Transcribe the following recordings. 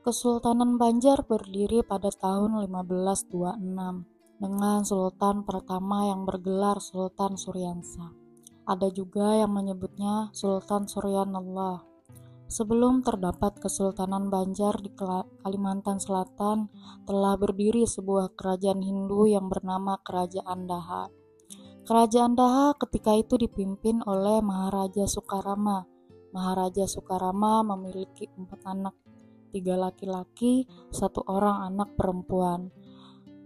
Kesultanan Banjar berdiri pada tahun 1526 dengan sultan pertama yang bergelar Sultan Suryansa. Ada juga yang menyebutnya Sultan Suryanullah. Sebelum terdapat Kesultanan Banjar di Kalimantan Selatan, telah berdiri sebuah kerajaan Hindu yang bernama Kerajaan Daha. Kerajaan Daha ketika itu dipimpin oleh Maharaja Sukarama. Maharaja Sukarama memiliki 4 anak, 3 laki-laki, 1 orang anak perempuan.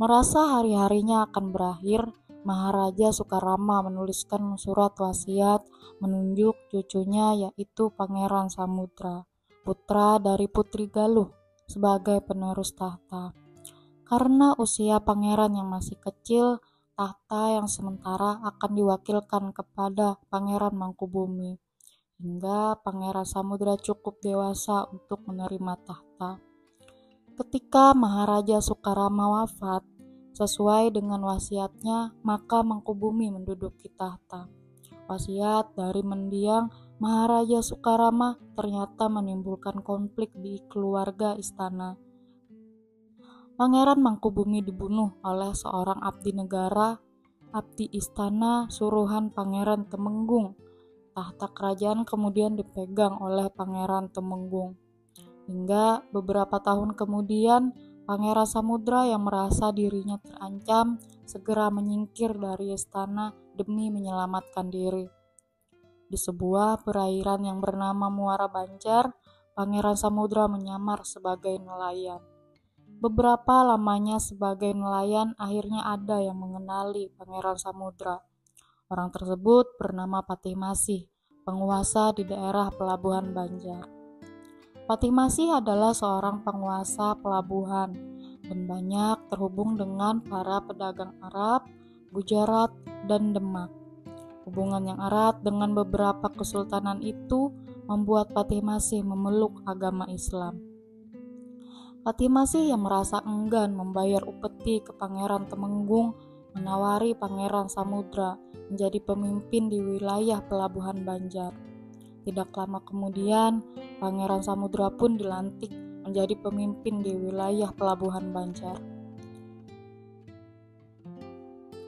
Merasa hari-harinya akan berakhir, Maharaja Sukarama menuliskan surat wasiat menunjuk cucunya yaitu Pangeran Samudra, putra dari Putri Galuh, sebagai penerus tahta. Karena usia pangeran yang masih kecil, tahta yang sementara akan diwakilkan kepada Pangeran Mangkubumi, hingga Pangeran Samudra cukup dewasa untuk menerima tahta. Ketika Maharaja Sukarama wafat, sesuai dengan wasiatnya, maka Mangkubumi menduduki tahta. Wasiat dari mendiang Maharaja Sukarama ternyata menimbulkan konflik di keluarga istana. Pangeran Mangkubumi dibunuh oleh seorang abdi negara, abdi istana suruhan Pangeran Temenggung. Tahta kerajaan kemudian dipegang oleh Pangeran Temenggung. Hingga beberapa tahun kemudian, Pangeran Samudra yang merasa dirinya terancam segera menyingkir dari istana demi menyelamatkan diri. Di sebuah perairan yang bernama Muara Banjar, Pangeran Samudra menyamar sebagai nelayan. Beberapa lamanya sebagai nelayan, akhirnya ada yang mengenali Pangeran Samudra. Orang tersebut bernama Patih Masih, penguasa di daerah Pelabuhan Banjar. Patih Masih adalah seorang penguasa pelabuhan dan banyak terhubung dengan para pedagang Arab, Gujarat, dan Demak. Hubungan yang erat dengan beberapa kesultanan itu membuat Patih Masih memeluk agama Islam. Patih Masih yang merasa enggan membayar upeti ke Pangeran Temenggung menawari Pangeran Samudra menjadi pemimpin di wilayah Pelabuhan Banjar. Tidak lama kemudian, Pangeran Samudra pun dilantik menjadi pemimpin di wilayah Pelabuhan Banjar.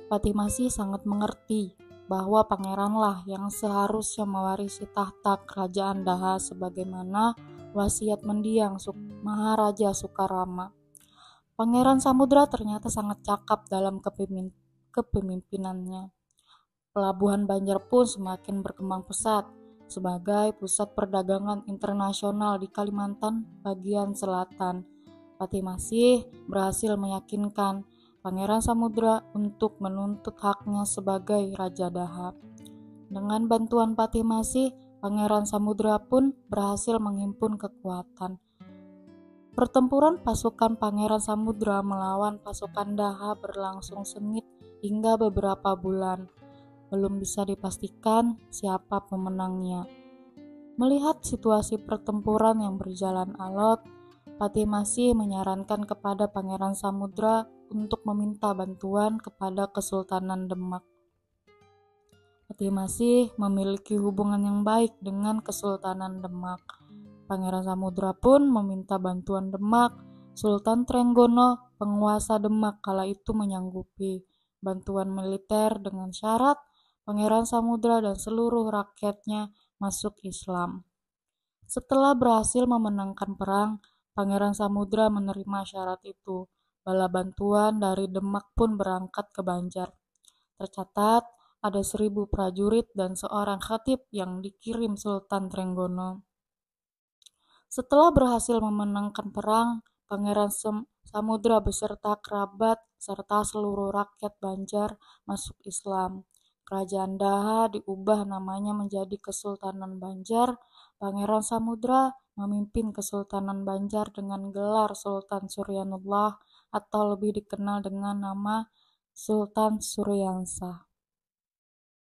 Patih Masih sangat mengerti bahwa pangeranlah yang seharusnya mewarisi tahta kerajaan Daha sebagaimana wasiat mendiang Maharaja Sukarama. Pangeran Samudra ternyata sangat cakap dalam kepemimpinannya. Pelabuhan Banjar pun semakin berkembang pesat sebagai pusat perdagangan internasional di Kalimantan bagian selatan. Patih Masih berhasil meyakinkan Pangeran Samudra untuk menuntut haknya sebagai Raja Daha. Dengan bantuan Patih Masih, Pangeran Samudra pun berhasil menghimpun kekuatan. Pertempuran pasukan Pangeran Samudra melawan pasukan Daha berlangsung sengit hingga beberapa bulan. Belum bisa dipastikan siapa pemenangnya. Melihat situasi pertempuran yang berjalan alot, Patih Masih menyarankan kepada Pangeran Samudra untuk meminta bantuan kepada Kesultanan Demak. Patih Masih memiliki hubungan yang baik dengan Kesultanan Demak. Pangeran Samudra pun meminta bantuan Demak. Sultan Trenggono, penguasa Demak kala itu menyanggupi bantuan militer dengan syarat Pangeran Samudra dan seluruh rakyatnya masuk Islam. Setelah berhasil memenangkan perang, Pangeran Samudra menerima syarat itu. Bala bantuan dari Demak pun berangkat ke Banjar. Tercatat ada 1.000 prajurit dan seorang khatib yang dikirim Sultan Trenggono. Setelah berhasil memenangkan perang, Pangeran Samudra beserta kerabat serta seluruh rakyat Banjar masuk Islam. Kerajaan Daha diubah namanya menjadi Kesultanan Banjar. Pangeran Samudra memimpin Kesultanan Banjar dengan gelar Sultan Suryanullah atau lebih dikenal dengan nama Sultan Suryansa.